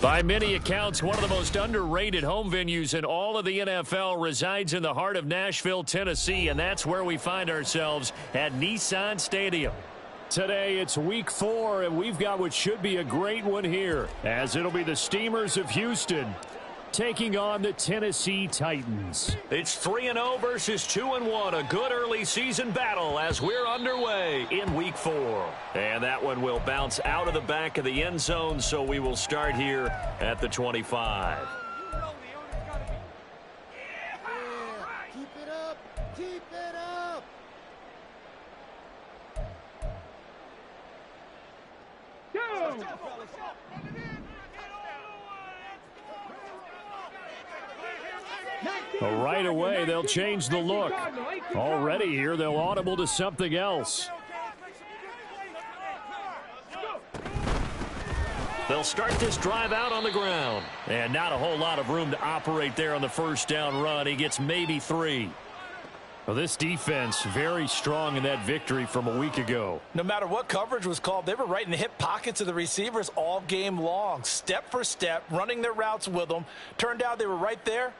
By many accounts, one of the most underrated home venues in all of the NFL resides in the heart of Nashville, Tennessee, and that's where we find ourselves at Nissan Stadium. Today, it's week 4, and we've got what should be a great one here, as it'll be the Steamers of Houston taking on the Tennessee Titans. It's 3-0 versus 2-1, a good early season battle as we're underway in week 4. And that one will bounce out of the back of the end zone, so we will start here at the 25. Keep it up! Keep it up! Go! Right away, they'll change the look. Already here, they'll audible to something else. They'll start this drive out on the ground. And not a whole lot of room to operate there on the first down run. He gets maybe 3. Well, this defense very strong in that victory from a week ago. No matter what coverage was called, they were right in the hip pockets of the receivers all game long. Step for step, running their routes with them. Turned out they were right there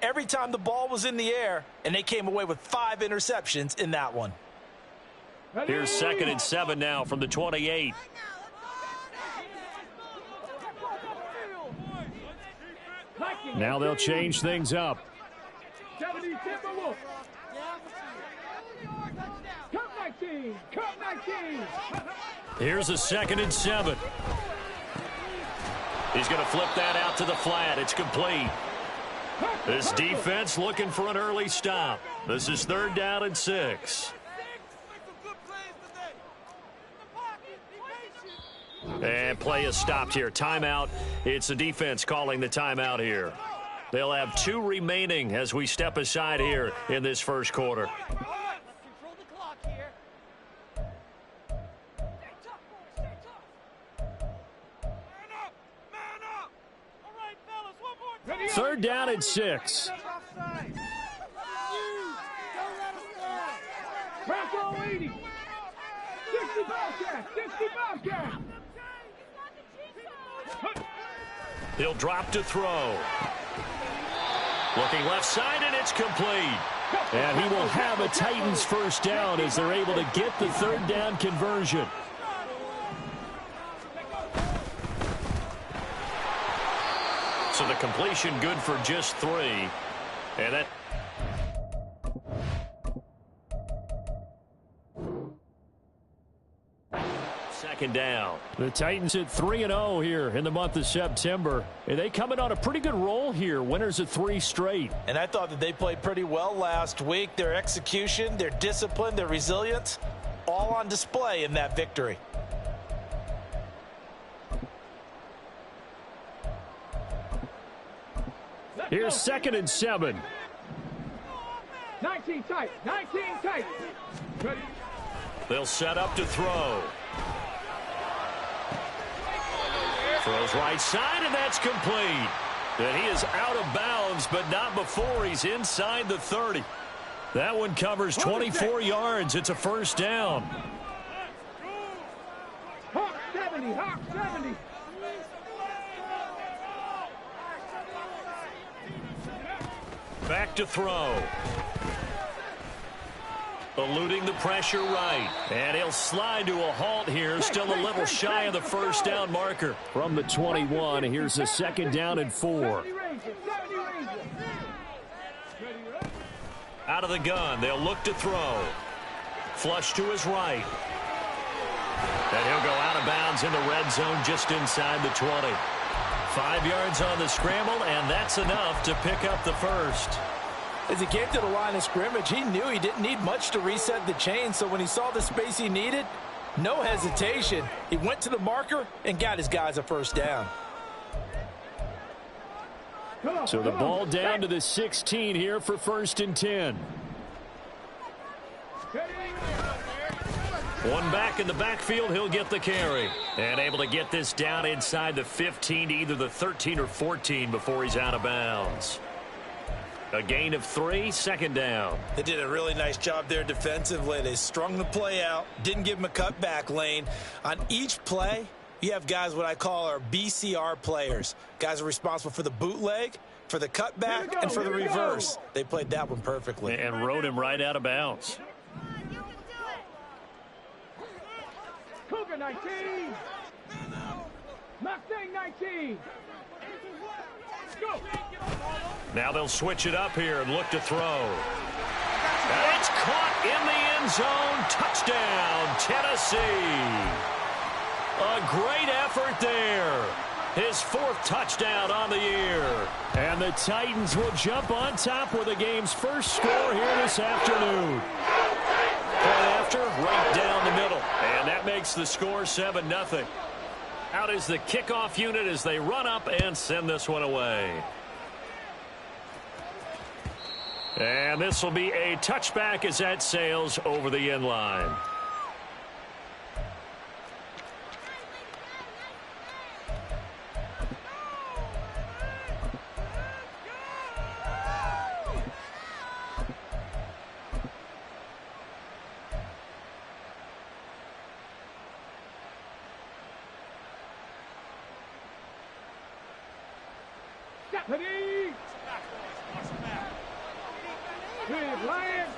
every time the ball was in the air, and they came away with 5 interceptions in that one. Here's 2nd and 7 now from the 28. Now they'll change things up. Here's a 2nd and 7. He's going to flip that out to the flat. It's complete. This defense looking for an early stop. This is 3rd down and 6. And play is stopped here. Timeout. It's the defense calling the timeout here. They'll have 2 remaining as we step aside here in this first quarter. Third down and 6. He'll drop to throw. Looking left side, and it's complete. And he will have a Titans first down as they're able to get the 3rd down conversion. So the completion good for just 3. And that... Second down. The Titans at 3-0 here in the month of September. And they come in on a pretty good roll here. Winners of 3 straight. And I thought that they played pretty well last week. Their execution, their discipline, their resilience, all on display in that victory. Here's 2nd and 7. 19 tight. 19 tight. Ready. They'll set up to throw. Throws right side, and that's complete. And he is out of bounds, but not before he's inside the 30. That one covers 24 yards. It's a first down. Hawk 70. Hawk 70. Back to throw. Eluding the pressure right. And he'll slide to a halt here. Still a little shy of the first down marker. From the 21, here's a 2nd down and 4. Out of the gun, they'll look to throw. Flush to his right. And he'll go out of bounds in the red zone just inside the 20. 5 yards on the scramble, and that's enough to pick up the first. As he came to the line of scrimmage, he knew he didn't need much to reset the chain, so when he saw the space he needed, no hesitation. He went to the marker and got his guys a first down. So the ball down to the 16 here for 1st and 10. One back in the backfield, he'll get the carry. And able to get this down inside the 15 to either the 13 or 14 before he's out of bounds. A gain of 3, 2nd down. They did a really nice job there defensively. They strung the play out, didn't give him a cutback lane. On each play, you have guys what I call our BCR players. Guys are responsible for the bootleg, for the cutback, and for the reverse. They played that one perfectly. And rode him right out of bounds. Cougar 19. Mustang 19. Go. Now they'll switch it up here and look to throw. And it's caught in the end zone. Touchdown, Tennessee. A great effort there. His 4th touchdown on the year. And the Titans will jump on top with the game's first score here this afternoon. Point after, right down the middle. And that makes the score 7-0. Out is the kickoff unit as they run up and send this one away. And this will be a touchback as that sails over the end line. Ready. Big Lion.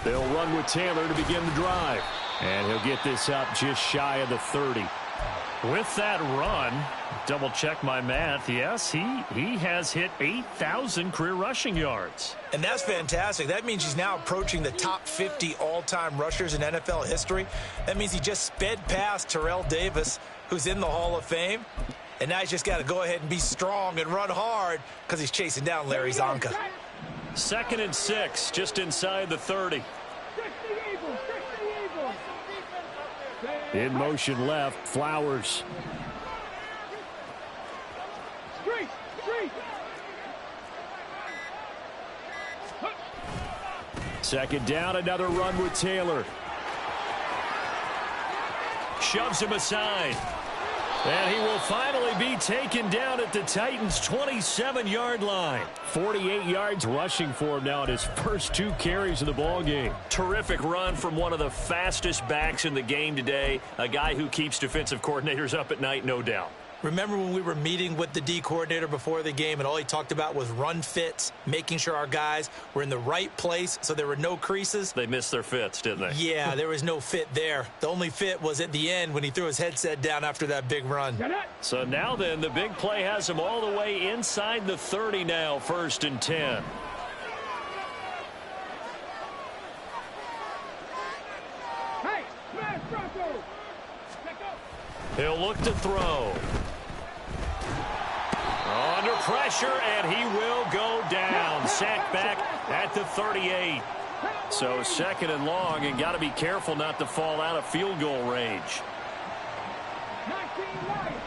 They'll run with Taylor to begin the drive. And he'll get this up just shy of the 30. With that run, double check my math. Yes, he has hit 8,000 career rushing yards. And that's fantastic. That means he's now approaching the top 50 all-time rushers in NFL history. That means he just sped past Terrell Davis, who's in the Hall of Fame. And now he's just got to go ahead and be strong and run hard because he's chasing down Larry Zonka. 2nd and 6, just inside the 30. In motion left, Flowers. Street. Second down, another run with Taylor. Shoves him aside. And he will finally be taken down at the Titans' 27-yard line. 48 yards rushing for him now in his first 2 carries of the ball game. Terrific run from one of the fastest backs in the game today. A guy who keeps defensive coordinators up at night, no doubt. Remember when we were meeting with the D coordinator before the game and all he talked about was run fits, making sure our guys were in the right place so there were no creases? They missed their fits, didn't they? Yeah, there was no fit there. The only fit was at the end when he threw his headset down after that big run. So now then, the big play has him all the way inside the 30 now, 1st and 10. Hey, smash Bronco. He'll look to throw. Under pressure, and he will go down. Sacked back at the 38. So 2nd and long, and got to be careful not to fall out of field goal range. 19 Lions.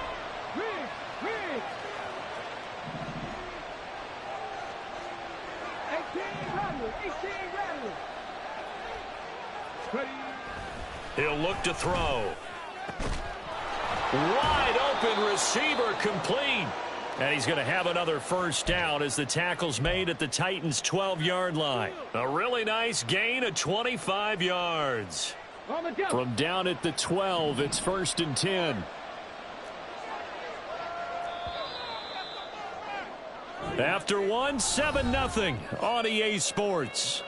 Rig. 18 Rattler. Ready. He'll look to throw. Wide open receiver complete. And he's going to have another first down as the tackle's made at the Titans' 12-yard line. A really nice gain of 25 yards. From down at the 12, it's 1st and 10. After 7-0 on EA Sports.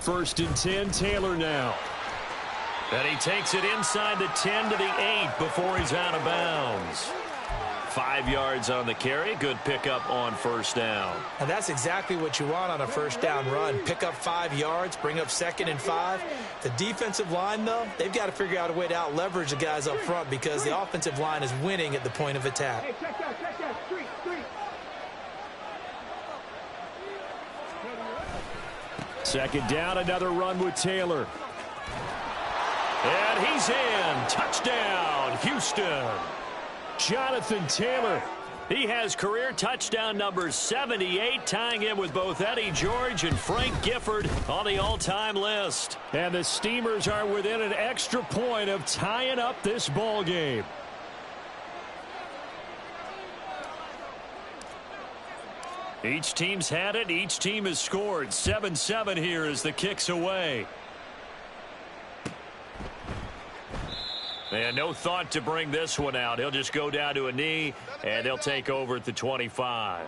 First and 10, Taylor now. And he takes it inside the 10 to the 8 before he's out of bounds. 5 yards on the carry. Good pickup on first down. And that's exactly what you want on a first down run. Pick up 5 yards, bring up 2nd and 5. The defensive line, though, they've got to figure out a way to out-leverage the guys up front because the offensive line is winning at the point of attack. Hey, check that. Street. Second down, another run with Taylor. And he's in. Touchdown, Houston. Jonathan Taylor. He has career touchdown number 78, tying him with both Eddie George and Frank Gifford on the all-time list. And the Steamers are within an extra point of tying up this ball game. Each team's had it. Each team has scored. 7-7 here as the kick's away. And no thought to bring this one out. He'll just go down to a knee, and they'll take over at the 25.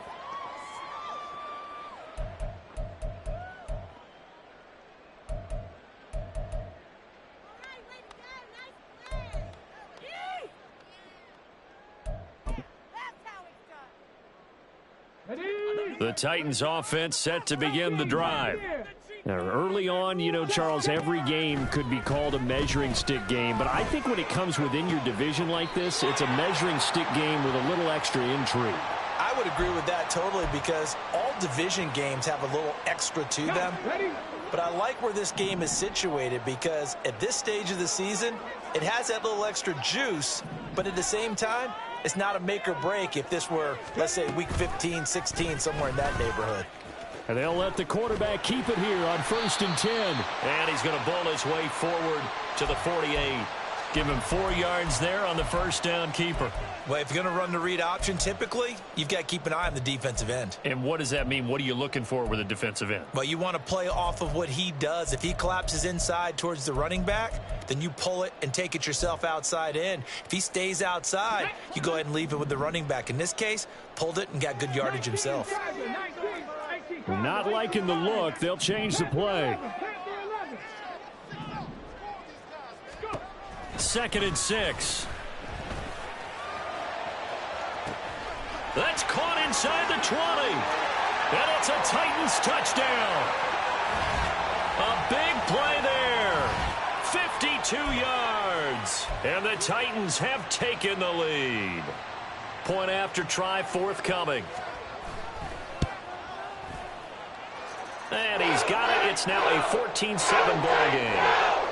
The Titans offense set to begin the drive. Now, early on, you know, Charles, every game could be called a measuring stick game, but I think when it comes within your division like this, it's a measuring stick game with a little extra intrigue. I would agree with that totally, because all division games have a little extra to them. But I like where this game is situated, because at this stage of the season, it has that little extra juice, but at the same time, it's not a make or break if this were, let's say, week 15, 16, somewhere in that neighborhood. And they'll let the quarterback keep it here on 1st and 10. And he's going to bowl his way forward to the 48. Give him 4 yards there on the first down keeper. Well, if you're going to run the read option, typically, you've got to keep an eye on the defensive end. And what does that mean? What are you looking for with a defensive end? Well, you want to play off of what he does. If he collapses inside towards the running back, then you pull it and take it yourself outside in. If he stays outside, you go ahead and leave it with the running back. In this case, pulled it and got good yardage himself. Not liking the look. They'll change the play. 2nd and 6. That's caught inside the 20. And it's a Titans touchdown. A big play there. 52 yards. And the Titans have taken the lead. Point after try forthcoming. And he's got it. It's now a 14-7 ball game.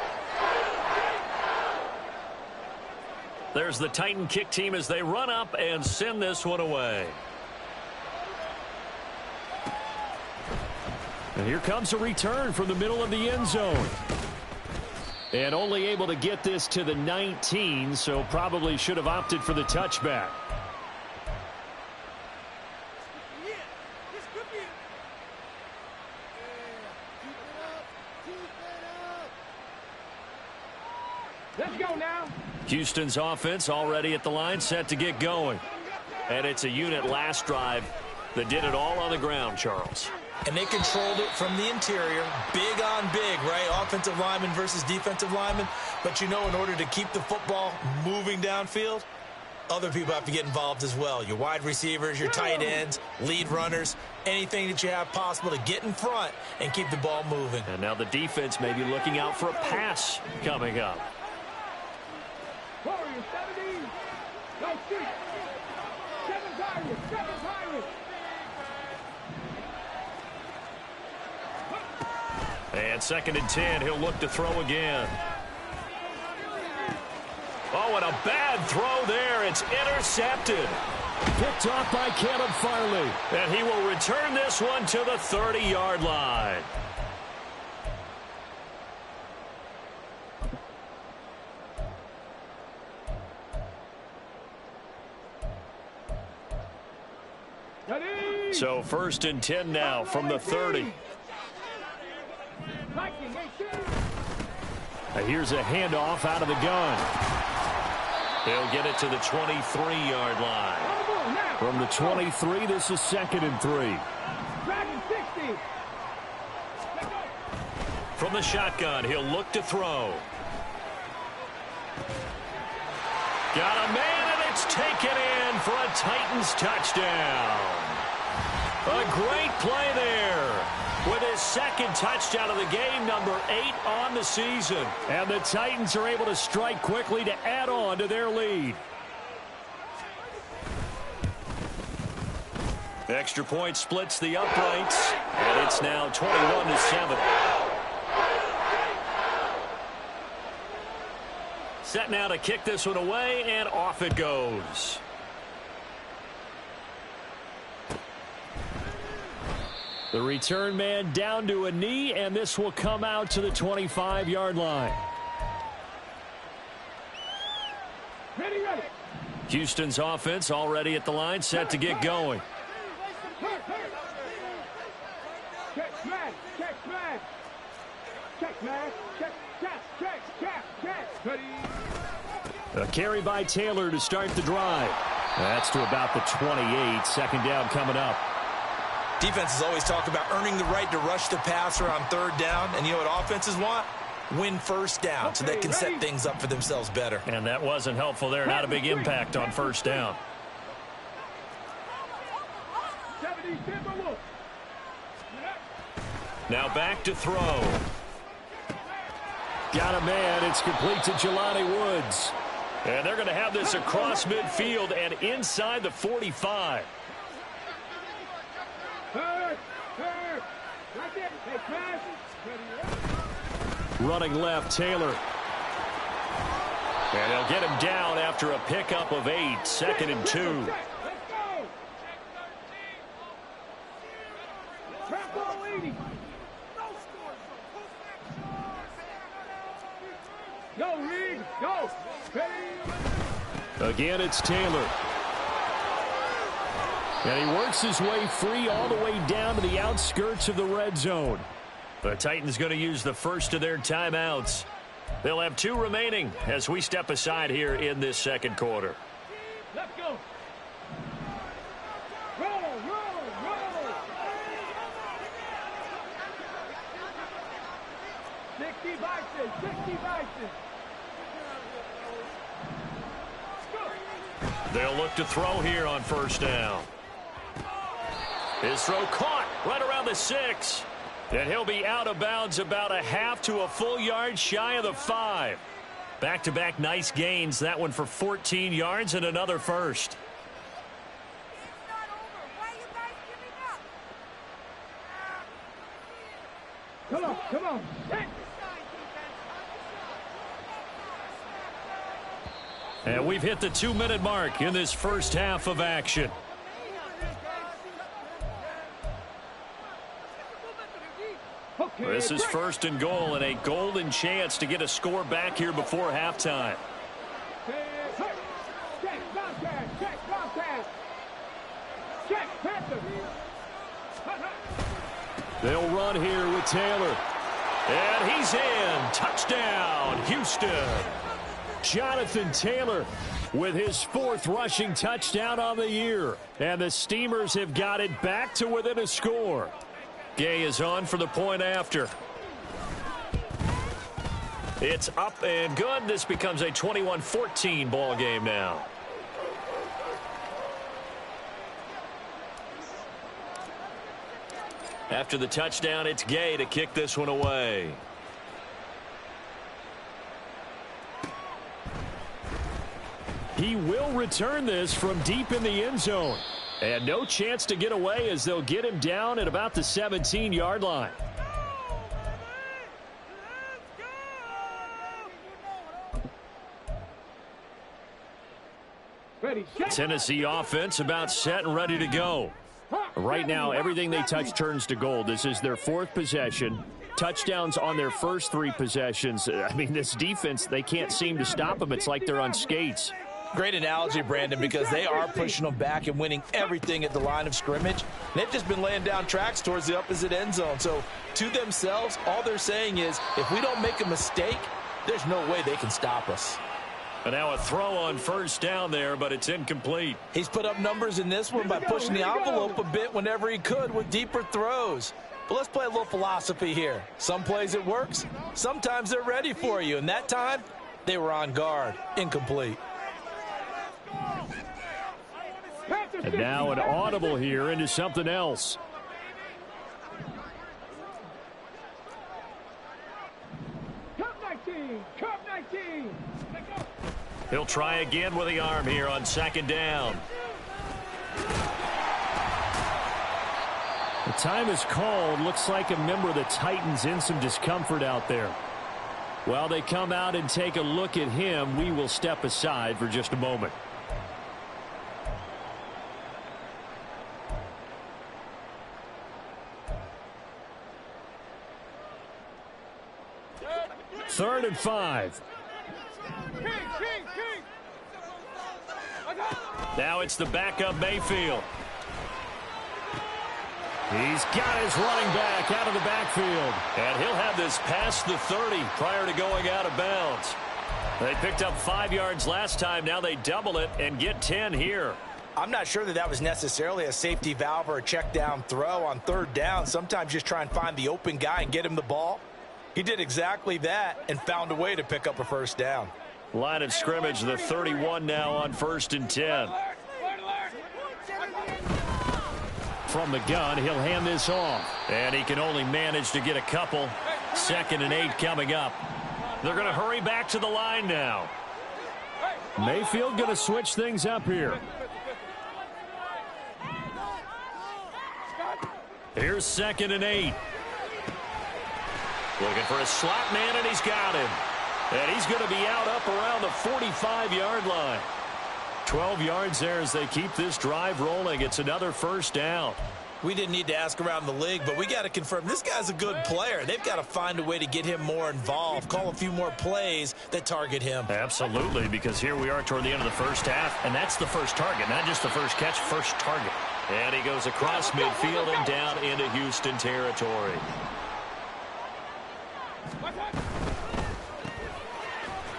There's the Titan kick team as they run up and send this one away. And here comes a return from the middle of the end zone. And only able to get this to the 19, so probably should have opted for the touchback. Let's go now. Houston's offense already at the line, set to get going. And it's a unit last drive that did it all on the ground, Charles. And they controlled it from the interior, big on big, right? Offensive lineman versus defensive lineman. But you know, in order to keep the football moving downfield, other people have to get involved as well. Your wide receivers, your tight ends, lead runners, anything that you have possible to get in front and keep the ball moving. And now the defense may be looking out for a pass coming up. Warriors 17. No street. 7 Pirates. 7 Pirates. And 2nd and 10. He'll look to throw again. Oh, and a bad throw there. It's intercepted. Picked off by Caleb Farley. And he will return this one to the 30-yard line. So 1st and 10 now from the 30. Here's a handoff out of the gun. They'll get it to the 23-yard line. From the 23, this is 2nd and 3. From the shotgun, he'll look to throw. Got a man, and it's taken in for a Titans touchdown. A great play there with his 2nd touchdown of the game, number 8 on the season. And the Titans are able to strike quickly to add on to their lead. Extra point splits the uprights, and it's now 21-7. Set now to kick this one away, and off it goes. The return man down to a knee, and this will come out to the 25-yard line. Ready, ready. Houston's offense already at the line, set to get going. Check, smash, check, smash. Check, smash, check, check. Ready. A carry by Taylor to start the drive. That's to about the 28. Second down coming up. Defenses always talk about earning the right to rush the passer on third down. And you know what offenses want? Win first down so they can set things up for themselves better. And that wasn't helpful there. Not a big impact on first down. Now back to throw. Got a man. It's complete to Jelani Woods. And they're going to have this across midfield and inside the 45. Running left, Taylor. And they'll get him down after a pickup of 8. 2nd and 2. Go, Reed, go. Again, it's Taylor. And he works his way free all the way down to the outskirts of the red zone. The Titans going to use the first of their timeouts. They'll have 2 remaining as we step aside here in this second quarter. Let's go. Roll, roll, roll. 60 Bison, 60 Bison. They'll look to throw here on first down. His throw caught right around the 6. And he'll be out of bounds about a half to a full yard shy of the 5. Back-to-back nice gains. That one for 14 yards and another first. Come on, come on. And we've hit the 2-minute mark in this first half of action. This is 1st and goal and a golden chance to get a score back here before halftime. They'll run here with Taylor. And he's in. Touchdown, Houston. Jonathan Taylor with his 4th rushing touchdown on the year. And the Steamers have got it back to within a score. Gay is on for the point after. It's up and good. This becomes a 21-14 ball game now. After the touchdown, it's Gay to kick this one away. He will return this from deep in the end zone. And no chance to get away as they'll get him down at about the 17-yard line. Tennessee offense about set and ready to go. Right now, everything they touch turns to gold. This is their 4th possession. Touchdowns on their first 3 possessions. I mean, this defense, they can't seem to stop them. It's like they're on skates. Great analogy, Brandon, because they are pushing them back and winning everything at the line of scrimmage. They've just been laying down tracks towards the opposite end zone. So to themselves, all they're saying is, if we don't make a mistake, there's no way they can stop us. And now a throw on first down there, but it's incomplete. He's put up numbers in this one by pushing the envelope a bit whenever he could with deeper throws. But let's play a little philosophy here. Some plays it works. Sometimes they're ready for you. And that time, they were on guard. Incomplete. And now an audible here into something else. Cup 19, Cup 19. He'll try again with the arm here on 2nd down. Time is called. Looks like a member of the Titans in some discomfort out there. While they come out and take a look at him, we will step aside for just a moment. Third and 5. Now it's the backup Mayfield. He's got his running back out of the backfield. And he'll have this past the 30 prior to going out of bounds. They picked up 5 yards last time. Now they double it and get 10 here. I'm not sure that was necessarily a safety valve or a check down throw on third down. Sometimes just try and find the open guy and get him the ball. He did exactly that and found a way to pick up a first down. Line of scrimmage, the 31 now on 1st and 10. From the gun, he'll hand this off. And he can only manage to get a couple. 2nd and 8 coming up. They're going to hurry back to the line now. Mayfield going to switch things up here. Here's 2nd and 8. Looking for a slot man, and he's got him. And he's going to be out up around the 45-yard line. 12 yards there as they keep this drive rolling. It's another first down. We didn't need to ask around the league, but we got to confirm this guy's a good player. They've got to find a way to get him more involved, call a few more plays that target him. Absolutely, because here we are toward the end of the first half, and that's the first target, not just the first catch, first target. And he goes across midfield and down into Houston territory.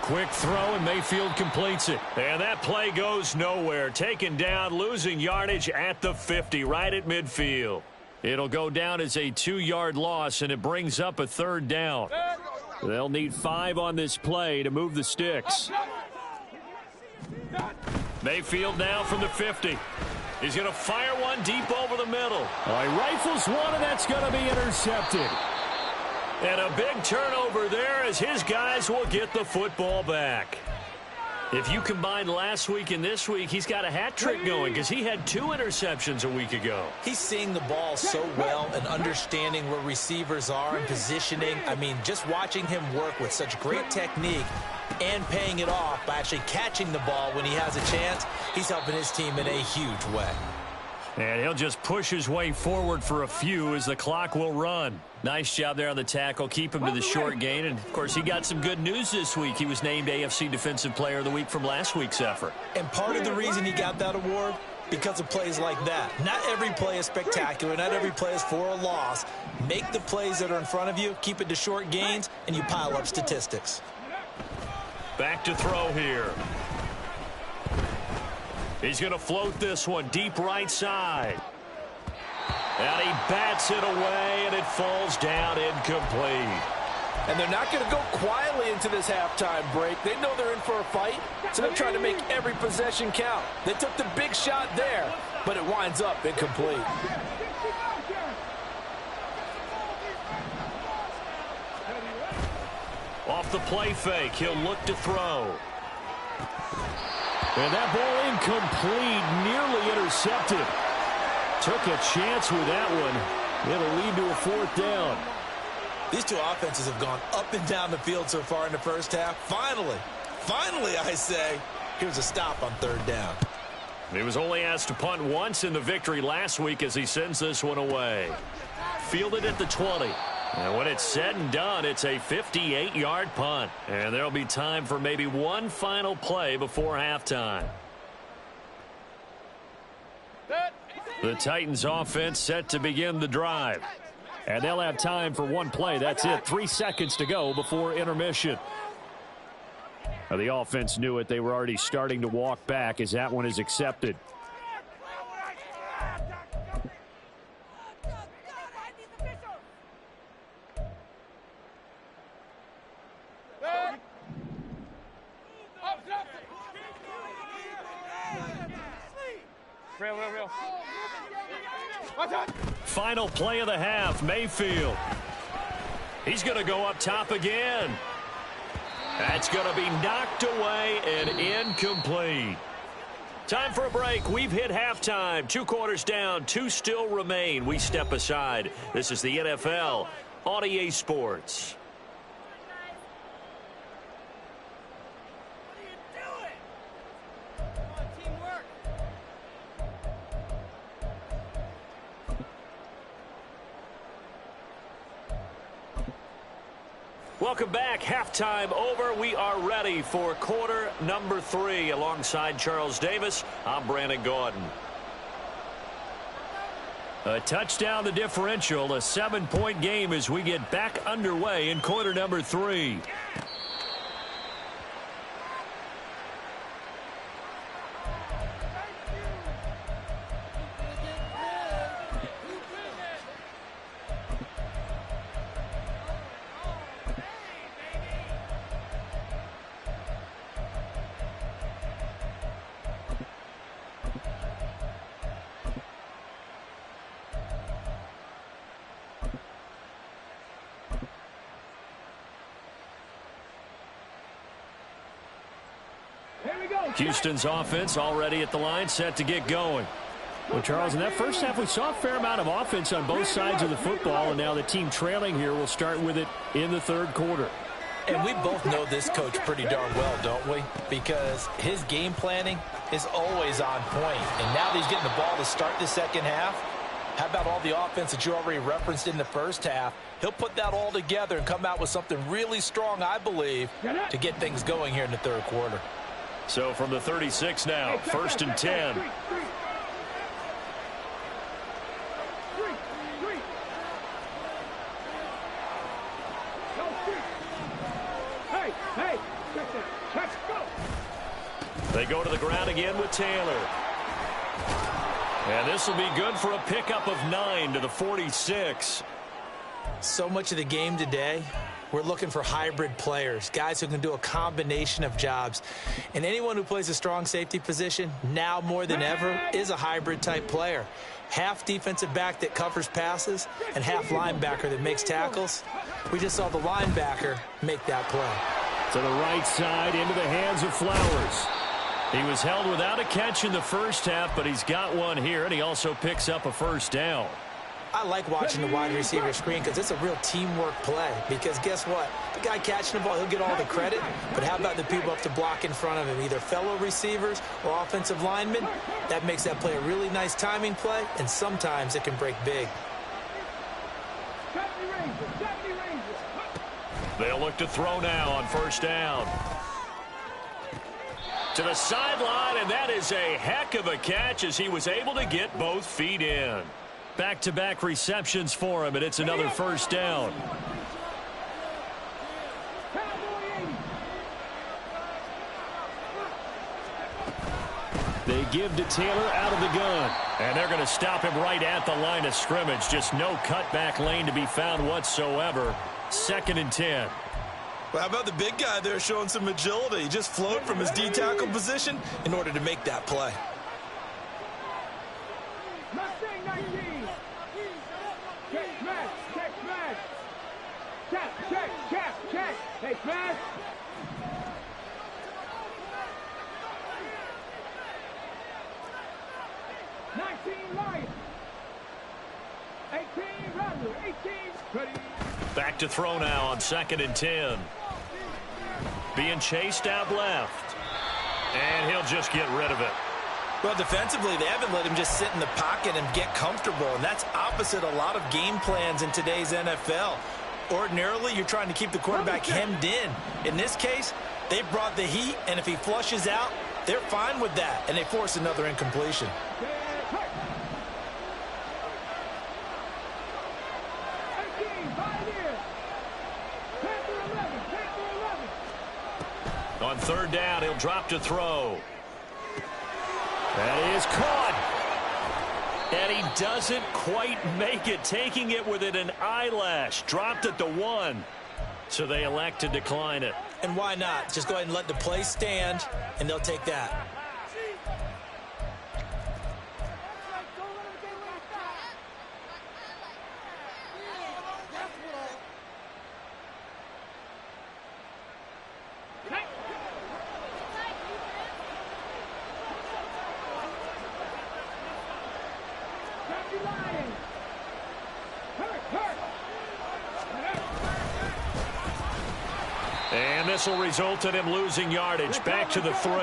Quick throw, and Mayfield completes it. And that play goes nowhere. Taken down, losing yardage at the 50, right at midfield. It'll go down as a 2-yard loss, and it brings up a third down. They'll need 5 on this play to move the sticks. Mayfield now from the 50. He's going to fire one deep over the middle. He rifles one, and that's going to be intercepted. And a big turnover there as his guys will get the football back. If you combine last week and this week, he's got a hat trick going because he had 2 interceptions a week ago. He's seeing the ball so well and understanding where receivers are and positioning. I mean, just watching him work with such great technique and paying it off by actually catching the ball when he has a chance, he's helping his team in a huge way. And he'll just push his way forward for a few as the clock will run. Nice job there on the tackle. Keep him to the short gain. And, of course, he got some good news this week. He was named AFC Defensive Player of the Week from last week's effort. And part of the reason he got that award, because of plays like that. Not every play is spectacular. Not every play is for a loss. Make the plays that are in front of you, keep it to short gains, and you pile up statistics. Back to throw here. He's going to float this one deep right side. And he bats it away, and it falls down incomplete. And they're not going to go quietly into this halftime break. They know they're in for a fight, so they're trying to make every possession count. They took the big shot there, but it winds up incomplete. Off the play fake, he'll look to throw. And that ball incomplete, nearly intercepted. Took a chance with that one. It'll lead to a 4th down. These two offenses have gone up and down the field so far in the first half. Finally, I say, here's a stop on 3rd down. He was only asked to punt once in the victory last week as he sends this one away. Fielded at the 20. And when it's said and done, it's a 58-yard punt. And there'll be time for maybe one final play before halftime. The Titans offense set to begin the drive. And they'll have time for one play. That's it. 3 seconds to go before intermission. Now, the offense knew it. They were already starting to walk back as that one is accepted. Final play of the half, Mayfield. He's going to go up top again. That's going to be knocked away and incomplete. Time for a break. We've hit halftime. 2 quarters down, 2 still remain. We step aside. This is the NFL on EA Sports. Welcome back. Halftime over. We are ready for quarter number 3. Alongside Charles Davis, I'm Brandon Gaudin. A touchdown the differential. A 7-point game as we get back underway in quarter number 3. Houston's offense already at the line, set to get going. Well, Charles, in that first half, we saw a fair amount of offense on both sides of the football, and now the team trailing here will start with it in the third quarter. And we both know this coach pretty darn well, don't we? Because his game planning is always on point. And now that he's getting the ball to start the second half, how about all the offense that you already referenced in the first half? He'll put that all together and come out with something really strong, I believe, to get things going here in the third quarter. So from the 36 now, 1st and 10. They go to the ground again with Taylor. And this will be good for a pickup of 9 to the 46. So much of the game today, we're looking for hybrid players, guys who can do a combination of jobs. And anyone who plays a strong safety position, now more than ever, is a hybrid-type player. Half defensive back that covers passes and half linebacker that makes tackles. We just saw the linebacker make that play. To the right side, into the hands of Flowers. He was held without a catch in the first half, but he's got one here, and he also picks up a first down. I like watching the wide receiver screen because it's a real teamwork play. Because guess what? The guy catching the ball, he'll get all the credit. But how about the people up to block in front of him, either fellow receivers or offensive linemen? That makes that play a really nice timing play, and sometimes it can break big. They'll look to throw now on first down. To the sideline, and that is a heck of a catch as he was able to get both feet in. Back-to-back receptions for him, and it's another first down. They give to Taylor out of the gun. And they're going to stop him right at the line of scrimmage. Just no cutback lane to be found whatsoever. 2nd and 10. Well, how about the big guy there showing some agility? He just flowed from his D-tackle position in order to make that play. Hey, smash! Back to throw now on 2nd and 10. Being chased out left. And he'll just get rid of it. Well, defensively, they haven't let him just sit in the pocket and get comfortable, and that's opposite a lot of game plans in today's NFL. Ordinarily, you're trying to keep the quarterback hemmed in. In this case, they brought the heat, and if he flushes out, they're fine with that, and they force another incompletion. On 3rd down, he'll drop to throw. That is caught. And he doesn't quite make it, taking it within an eyelash. Dropped at the 1. So they elect to decline it. And why not? Just go ahead and let the play stand, and they'll take that. whistle resulted in losing yardage. Back to the 3.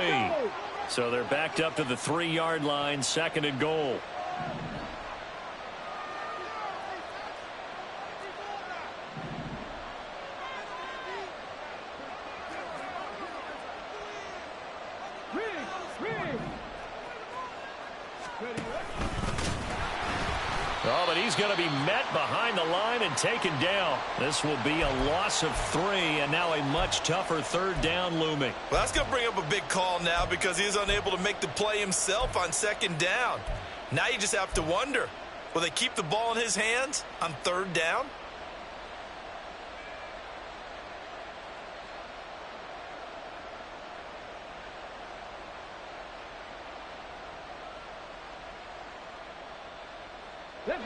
So they're backed up to the 3-yard line, 2nd and goal. Oh, but he's going to be met behind the line and taken down. This will be a loss of 3, and now a much tougher 3rd down looming. Well, that's going to bring up a big call now because he's unable to make the play himself on 2nd down. Now you just have to wonder, will they keep the ball in his hands on 3rd down?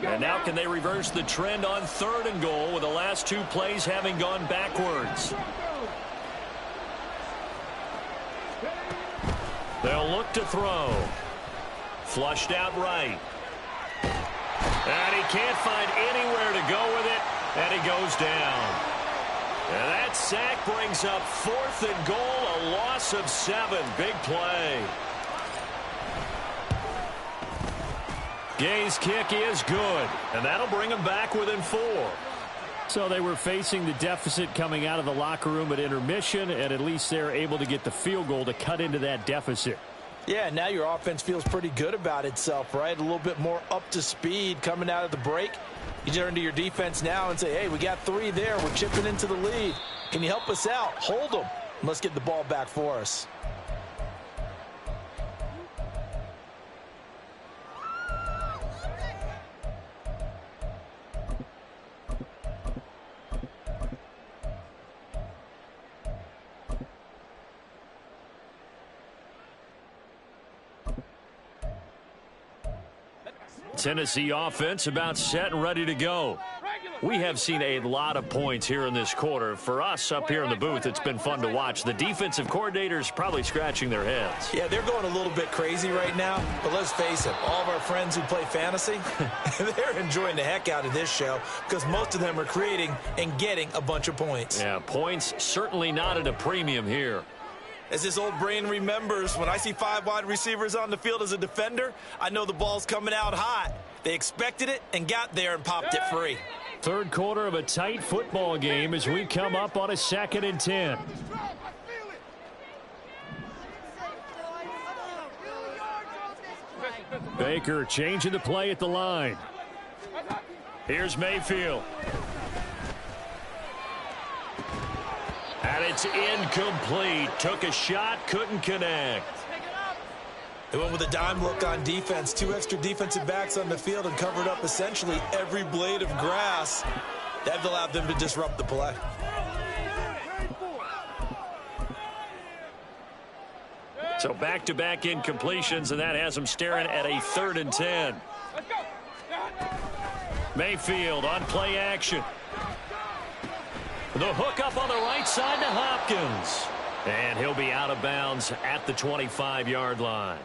And now can they reverse the trend on 3rd and goal with the last 2 plays having gone backwards? They'll look to throw. Flushed out right. And he can't find anywhere to go with it, and he goes down. And that sack brings up 4th and goal, a loss of 7. Big play. Gay's kick is good, and that'll bring him back within 4. So they were facing the deficit coming out of the locker room at intermission, and at least they're able to get the field goal to cut into that deficit. Yeah, now your offense feels pretty good about itself, right? A little bit more up to speed coming out of the break. You turn to your defense now and say, hey, we got 3 there. We're chipping into the lead. Can you help us out? Hold them. Let's get the ball back for us. Tennessee offense about set and ready to go. We have seen a lot of points here in this quarter. For us up here in the booth, it's been fun to watch. The defensive coordinators probably scratching their heads. Yeah, they're going a little bit crazy right now. But let's face it, all of our friends who play fantasy, they're enjoying the heck out of this show because most of them are creating and getting a bunch of points. Yeah, points certainly not at a premium here. As this old brain remembers, when I see 5 wide receivers on the field as a defender, I know the ball's coming out hot. They expected it and got there and popped it free. 3rd quarter of a tight football game as we come up on a 2nd and 10. Baker changing the play at the line. Here's Mayfield. And it's incomplete. Took a shot, couldn't connect. They went with a dime look on defense. 2 extra defensive backs on the field and covered up essentially every blade of grass. That allowed them to disrupt the play. So back-to-back incompletions, and that has them staring at a 3rd and 10. Mayfield on play action. The hook up on the right side to Hopkins. And he'll be out of bounds at the 25-yard line.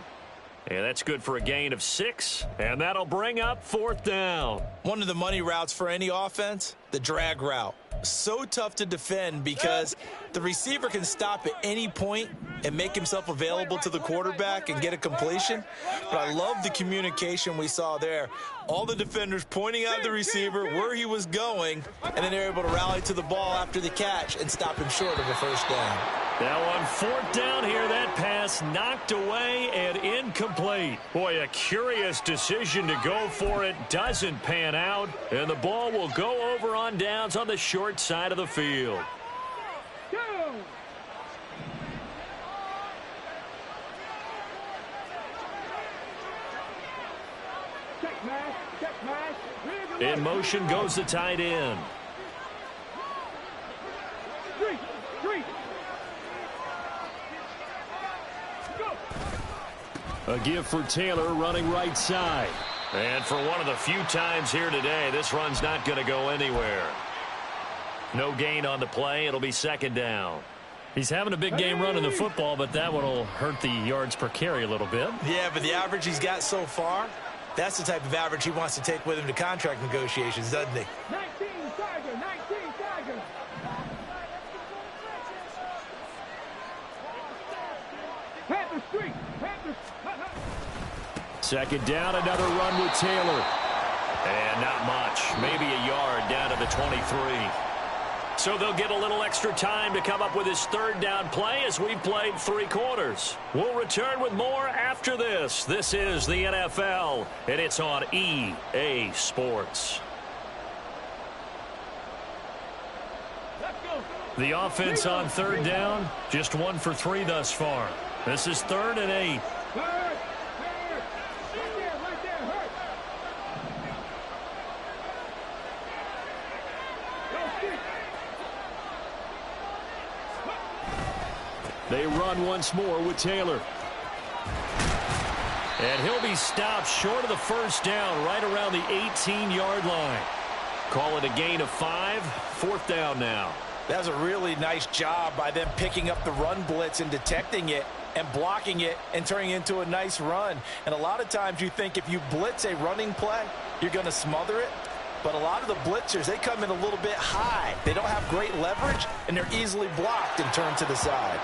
And that's good for a gain of 6. And that'll bring up 4th down. One of the money routes for any offense, the drag route. So tough to defend because the receiver can stop at any point and make himself available to the quarterback and get a completion. But I love the communication we saw there. All the defenders pointing out the receiver where he was going, and then they're able to rally to the ball after the catch and stop him short of a 1st down. Now on 4th down here, that pass knocked away and incomplete. Boy, a curious decision to go for it. Doesn't pan out, and the ball will go over on downs on the short side of the field. In motion goes the tight end. A give for Taylor running right side. And for one of the few times here today, this run's not going to go anywhere. No gain on the play. It'll be 2nd down. He's having a big game running the football, but that one will hurt the yards per carry a little bit. Yeah, but the average he's got so far, that's the type of average he wants to take with him to contract negotiations, doesn't he? 19 Tiger. the street. Panthers. Second down, another run with Taylor. And not much. Maybe a yard down to the 23. So they'll get a little extra time to come up with his third down play as we've played 3 quarters. We'll return with more after this. This is the NFL, and it's on EA Sports. The offense on third down, just 1 for 3 thus far. This is 3rd and 8. They run once more with Taylor. And he'll be stopped short of the first down right around the 18-yard line. Call it a gain of 5. 4th down now. That was a really nice job by them picking up the run blitz and detecting it and blocking it and turning it into a nice run. And a lot of times you think if you blitz a running play, you're going to smother it. But a lot of the blitzers, they come in a little bit high. They don't have great leverage, and they're easily blocked and turned to the side.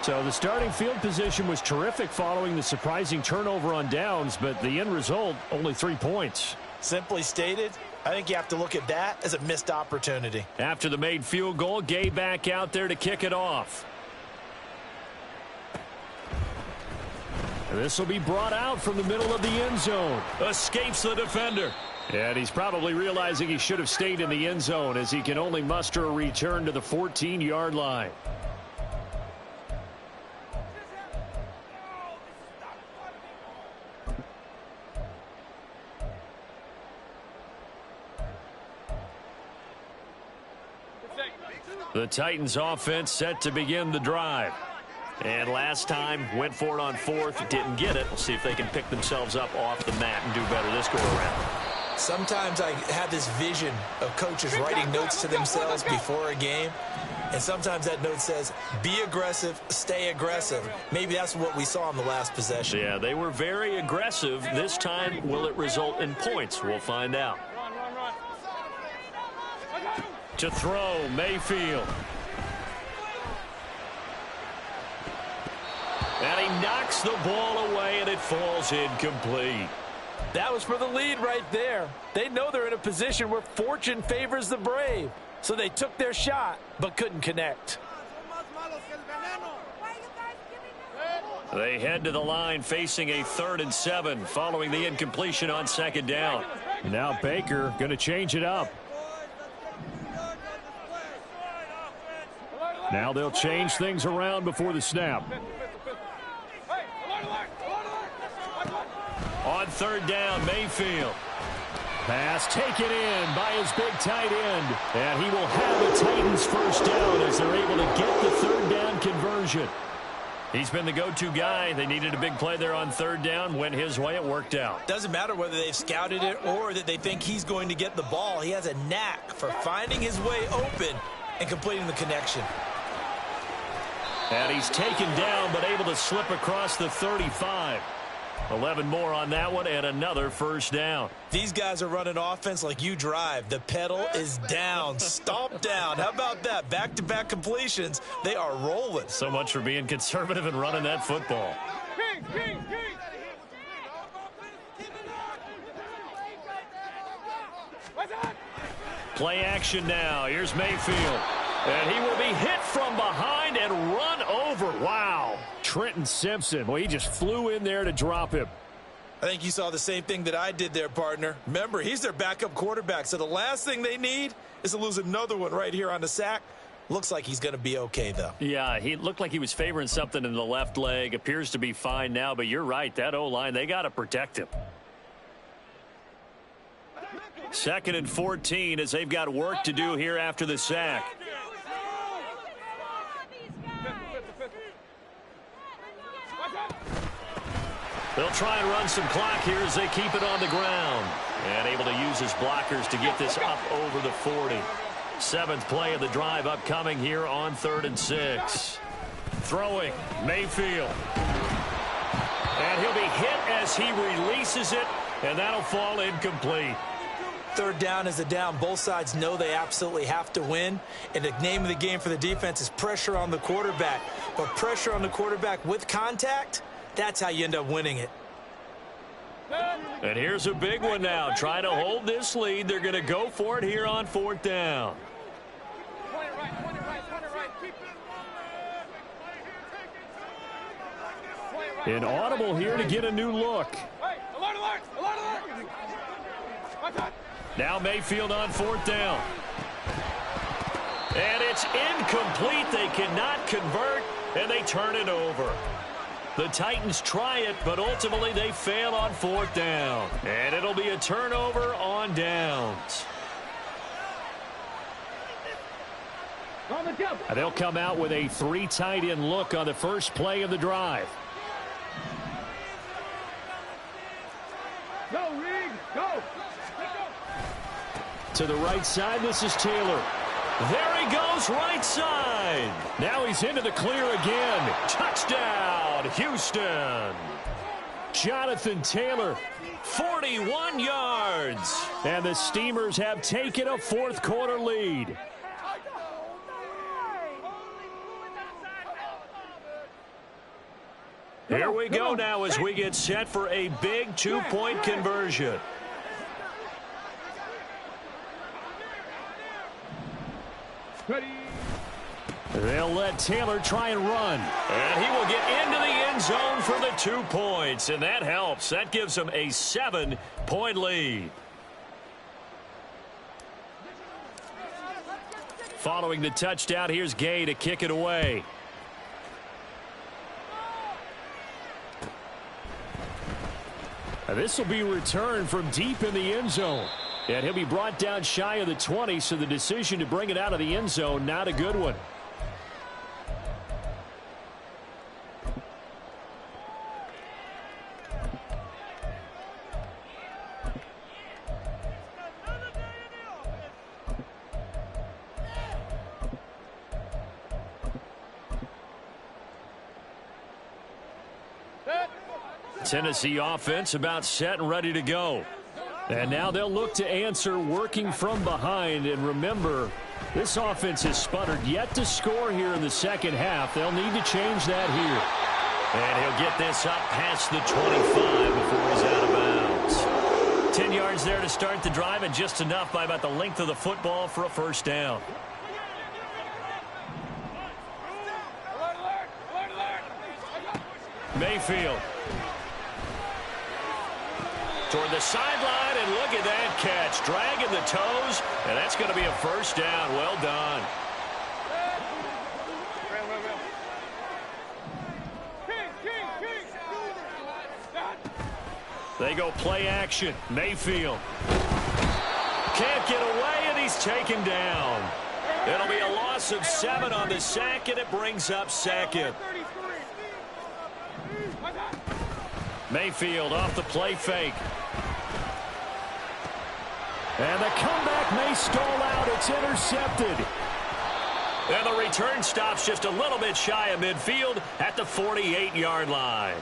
So the starting field position was terrific following the surprising turnover on downs, but the end result, only 3 points. Simply stated, I think you have to look at that as a missed opportunity. After the made field goal, Gay back out there to kick it off. This will be brought out from the middle of the end zone. Escapes the defender. And he's probably realizing he should have stayed in the end zone as he can only muster a return to the 14-yard line. The Titans offense set to begin the drive. And last time went for it on 4th, didn't get it. We'll see if they can pick themselves up off the mat and do better this go around. Sometimes I have this vision of coaches writing notes to themselves before a game. And sometimes that note says, be aggressive, stay aggressive. Maybe that's what we saw in the last possession. Yeah, they were very aggressive. This time, will it result in points? We'll find out. To throw, Mayfield. And he knocks the ball away, and it falls incomplete. That was for the lead right there. They know they're in a position where fortune favors the brave. So they took their shot, but couldn't connect. They head to the line facing a 3rd and 7 following the incompletion on 2nd down. Now Baker going to change it up. Now they'll change things around before the snap. On 3rd down, Mayfield. Pass taken in by his big tight end. And he will have the Titans first down as they're able to get the 3rd down conversion. He's been the go-to guy. They needed a big play there on 3rd down. Went his way. It worked out. Doesn't matter whether they've scouted it or that they think he's going to get the ball. He has a knack for finding his way open and completing the connection. And he's taken down but able to slip across the 35. 11 more on that one and another first down. These guys are running offense like you drive. The pedal is down, stomp down. How about that? Back-to-back completions. They are rolling. So much for being conservative and running that football. Play action now. Here's Mayfield. And he will be hit from behind and run over. Wow. Trenton Simpson, well, he just flew in there to drop him. I think you saw the same thing that I did there, partner. Remember, he's their backup quarterback, so the last thing they need is to lose another one right here on the sack. Looks like he's going to be okay, though. Yeah, he looked like he was favoring something in the left leg. Appears to be fine now, but you're right. That O-line, they got to protect him. 2nd and 14 as they've got work to do here after the sack. They'll try and run some clock here as they keep it on the ground. And able to use his blockers to get this up over the 40. 7th play of the drive upcoming here on 3rd and 6. Throwing, Mayfield. And he'll be hit as he releases it, and that'll fall incomplete. third down is a down. Both sides know they absolutely have to win. And the name of the game for the defense is pressure on the quarterback. But pressure on the quarterback with contact, that's how you end up winning it. And here's a big one now. Trying to hold this lead. They're going to go for it here on fourth down. An audible here to get a new look. Now Mayfield on fourth down. And it's incomplete. They cannot convert, and they turn it over. The Titans try it, but ultimately they fail on fourth down. And it'll be a turnover on downs. And they'll come out with a 3 tight end look on the first play of the drive. Go, Reed, go. To the right side, this is Taylor. There he goes, right side. Now he's into the clear again. Touchdown, Houston. Jonathan Taylor, 41 yards. And the Steamers have taken a fourth quarter lead. Here we go now as we get set for a big 2-point conversion. They'll let Taylor try and run. And he will get into the end zone for the 2 points. And that helps. That gives him a 7-point lead. Following the touchdown, here's Gay to kick it away. This will be returned from deep in the end zone. And he'll be brought down shy of the 20, so the decision to bring it out of the end zone, not a good one. Tennessee offense about set and ready to go. And now they'll look to answer working from behind. And remember, this offense has sputtered yet to score here in the second half. They'll need to change that here. And he'll get this up past the 25 before he's out of bounds. 10 yards there to start the drive, and just enough by about the length of the football for a first down. Mayfield. Toward the sideline, and look at that catch. Dragging the toes, and that's going to be a first down. Well done. They go play action. Mayfield. Can't get away, and he's taken down. It'll be a loss of 7 on the sack, and it brings up second. Mayfield off the play fake. And the comeback may stall out. It's intercepted. And the return stops just a little bit shy of midfield at the 48-yard line.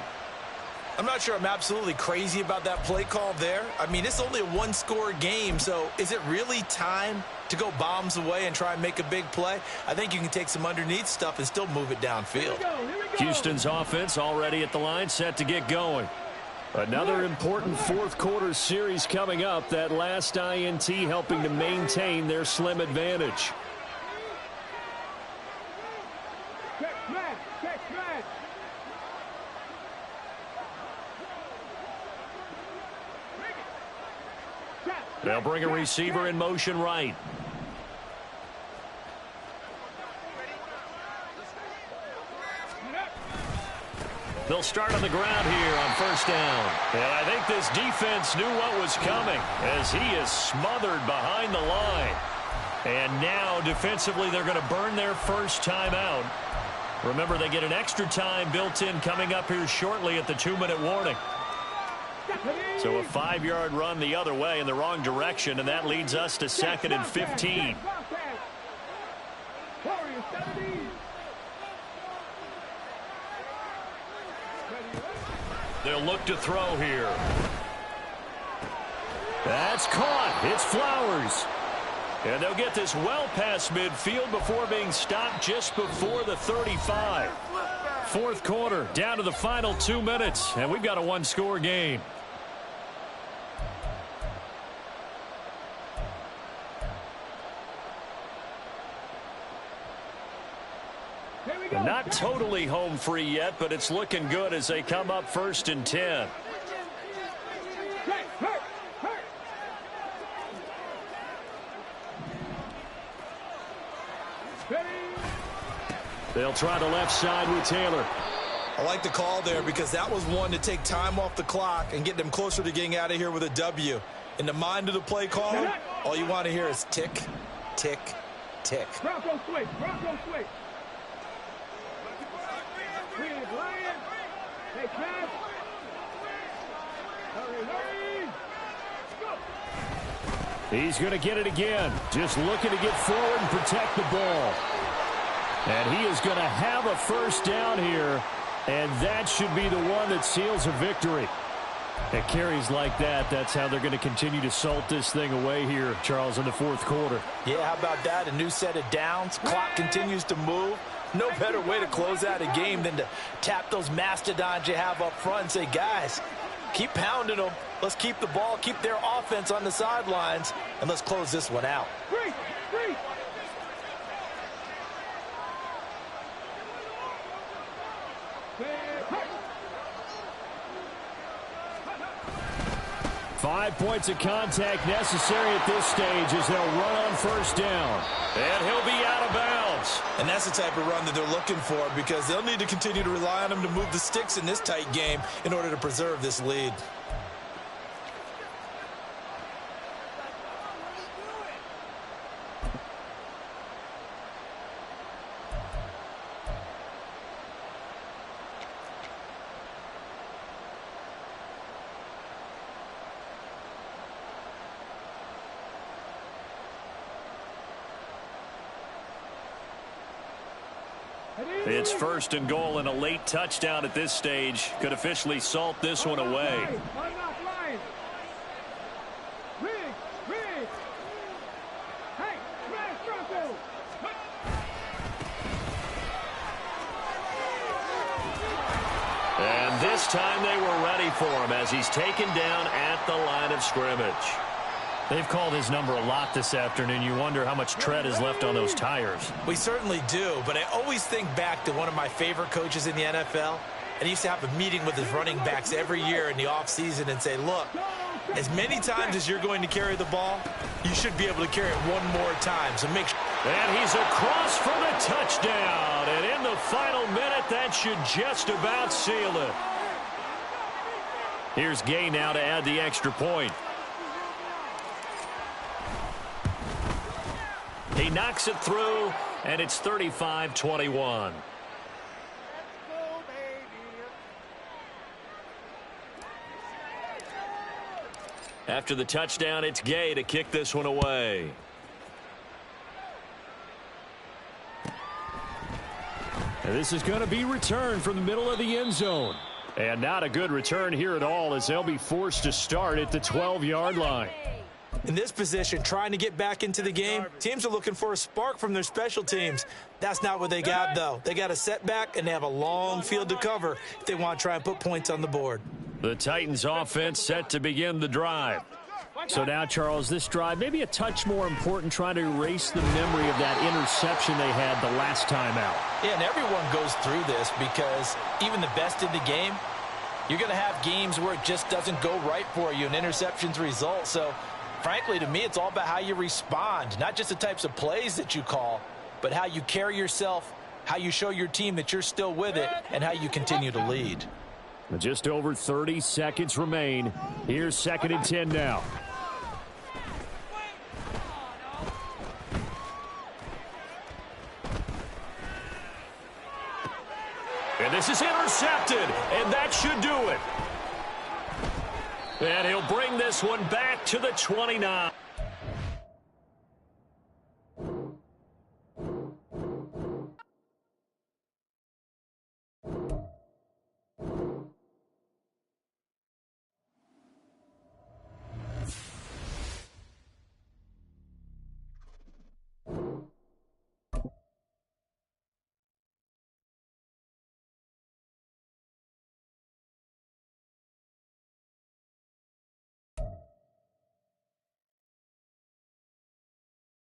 I'm not sure I'm absolutely crazy about that play call there. I mean, it's only a one-score game, so is it really time to go bombs away and try and make a big play? I think you can take some underneath stuff and still move it downfield. Houston's offense already at the line, set to get going. Another important fourth quarter series coming up. That last INT helping to maintain their slim advantage. They'll bring a receiver in motion right. They'll start on the ground here on first down. And I think this defense knew what was coming as he is smothered behind the line. And now defensively they're going to burn their first timeout. Remember, they get an extra time built in coming up here shortly at the 2-minute warning. So a 5-yard run the other way in the wrong direction, and that leads us to 2nd and 15. They'll look to throw here. That's caught. It's Flowers. And they'll get this well past midfield before being stopped just before the 35. Fourth quarter, down to the final 2 minutes, and we've got a one-score game. Not totally home free yet, but it's looking good as they come up 1st and 10. They'll try the left side with Taylor. I like the call there because that was one to take time off the clock and get them closer to getting out of here with a W. In the mind of the play caller, all you want to hear is tick, tick, tick. Bronco switch, Bronco switch. Hey, pass. Hurry. He's going to get it again. Just looking to get forward and protect the ball. And he is going to have a first down here. And that should be the one that seals a victory. At carries like that, that's how they're going to continue to salt this thing away here, Charles, in the fourth quarter. Yeah, how about that? A new set of downs. Clock continues to move. No better way to close out a game than to tap those mastodons you have up front and say, guys, keep pounding them. Let's keep the ball, keep their offense on the sidelines, and let's close this one out. Free. 5 points of contact necessary at this stage as they'll run on first down. And he'll be out of bounds. And that's the type of run that they're looking for because they'll need to continue to rely on him to move the sticks in this tight game in order to preserve this lead. It's 1st and goal, and a late touchdown at this stage could officially salt this one away. And this time they were ready for him as he's taken down at the line of scrimmage. They've called his number a lot this afternoon. You wonder how much tread is left on those tires. We certainly do, but I always think back to one of my favorite coaches in the NFL. And he used to have a meeting with his running backs every year in the offseason and say, look, as many times as you're going to carry the ball, you should be able to carry it one more time. So make sure. And he's across for the touchdown. And in the final minute, that should just about seal it. Here's Gay now to add the extra point. He knocks it through, and it's 35-21. After the touchdown, it's Gay to kick this one away. And this is going to be returned from the middle of the end zone. And not a good return here at all as they'll be forced to start at the 12-yard line. In this position, trying to get back into the game, teams are looking for a spark from their special teams. That's not what they got, though. They got a setback, and they have a long field to cover if they want to try and put points on the board. The Titans offense set to begin the drive. So now, Charles, this drive maybe a touch more important, trying to erase the memory of that interception they had the last time out. Yeah, and everyone goes through this because even the best in the game, you're going to have games where it just doesn't go right for you and interceptions result. So, frankly, to me, it's all about how you respond, not just the types of plays that you call, but how you carry yourself, how you show your team that you're still with it, and how you continue to lead. Just over 30 seconds remain. Here's 2nd and 10 now. And this is intercepted, and that should do it. And he'll bring this one back to the 29.